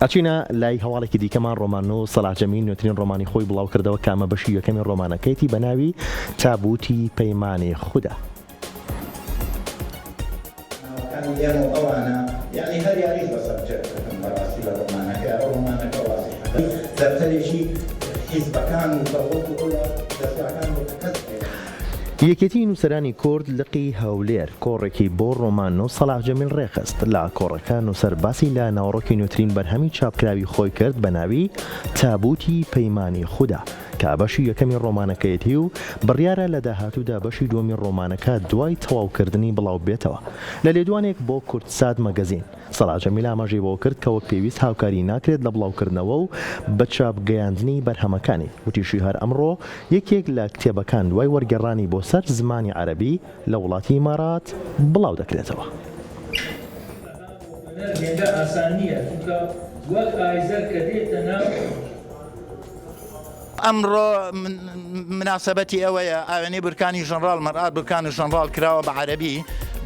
ئەچینە لای هەواڵێکی دیکەمان ڕۆمانۆ سەلاح جەمیل نوێترین ڕۆمانی خۆی بڵاو کردەوە کامە بەشی یەکەمی ڕۆمانەکەیەتی بە ناوی تابوتی پەیمانی خودا. ئەوانە یعنی هەر یاریش بەسەر جێکردن بەڕاستی لە ڕۆمانەکە ڕۆمانەکە وازیحە دەفتەرێکی حیزبەکان و بەڵۆک و دەستگاکان یەکێتی نووسەرانی کورد لقی هەولێر کۆڕێکی بۆ ڕۆمانۆ سەلاح جەمیل ڕێخست لە کۆڕەکە نووسەر باسی لە ناوەڕۆکی نوێترین بەرهەمی چاپکراوی خۆی کرد بە ناوی تابوتی پەیمانی خودا کە بەشی یەکەمی ڕۆمانەکەیەتی و بڕیارە لە داهاتوودا بەشی دووەمی ڕۆمانەکە دوای تەواوکردنی بڵاو بێتەوە لە لێدوانێک بۆ کورتساد مەگەزین. سەلاح جەمیل ئاماژەی بۆ کرد کە وەک پێویست هاوکاری ناکرێت لە بڵاوکردنەوە و بە چاپگەیاندنی بەرهەمەکانی وتیشی هەر ئەمڕۆ یەکێک لە کتێبەکان دوای وەرگێڕانی بۆ سەر زمانی عەرەبی لە وڵاتی ئیمارات بڵاو دەکرێتەوە. ئەمڕۆ مناسبەتی ئەوەیە ئاوێنەی برکانی ژەنڕال مەرئات برکانی ژەنڕال کراوە بە عەرەبی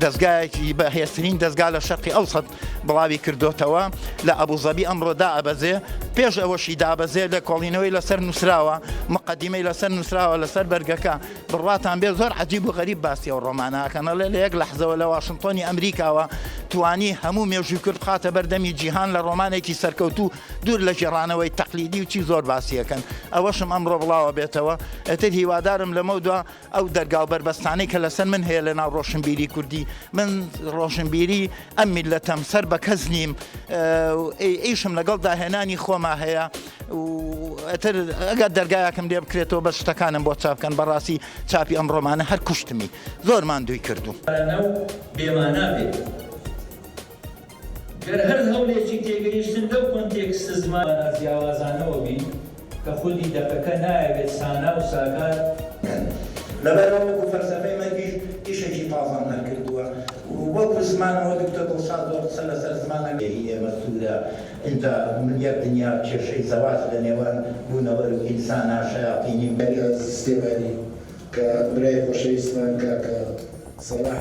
دەستگایەکی بەهێزترین دەستگا لە شەرقی ئەوسەد بڵاوی کردوتەوە لە ئەبوزەبی ئەمڕۆ دائەبەزێ پێش ئەوەشی دابەزێ لە کۆڵینەوەی لەسەر نووسراوە مقدمەی لەسەر نووسراوە لەسەر بەرگەکە بڕاتان بێ زۆر عەجیب و غەریب باسی ئەو ڕۆمانەکەنە لە یەک لەحزەوە لە واشنتۆنی ئەمریکاوە توانی هەموو مێژووی کورد خاتە بەردەمی جیهان لە ڕۆمانێکی سەرکەوتوو دوور لە گێڕانەوەی تەقلیدی و چی زۆر باسیەکەن ئەوەشم ئەمڕۆ بڵاوە بێتەوە ئەتر هیوادارم لەمە دووە ئەو دەرگا و بربەستانەی کە لەسەر من هەیە لە ناو ڕۆشنبیری کوردی من ڕۆشنبیری ئەم میلەتەم سەر بە کەس نیم ئیشم لەگەڵ داهێنانی خۆما هەیە ئەتر ئەگەر دەرگایەکەم لێ بکرێتەوە بە شتەکانم بۆ چاپکەن بەڕاستی چاپی ئەم ڕۆمانە هەر کوشتمی زۆرمان دووی کردو بێمانە بێت گەر هەر هەولێکی تێگەیشتن لەو کۆنتێکستە زمانە جیاوازانەوە بین کە خودی دەکەکە نایەوێت سانا و ساگار لەبەرەوە وەکو فەلسەفەی مەگیش ئیشێکی تازەم هەرکردووە وەکو زمانەوە دکتۆر دڵشاد زۆر قسە لەسەر زمانەکەی ئێمە سوودە ئینجا ملیەر دنیا کێشەی زەواج لە نێوان بوونەوەر و ئینسانە شەیاطینی بەریە سیستێمانی کە برای خۆشەویستمان کاکە سەلاح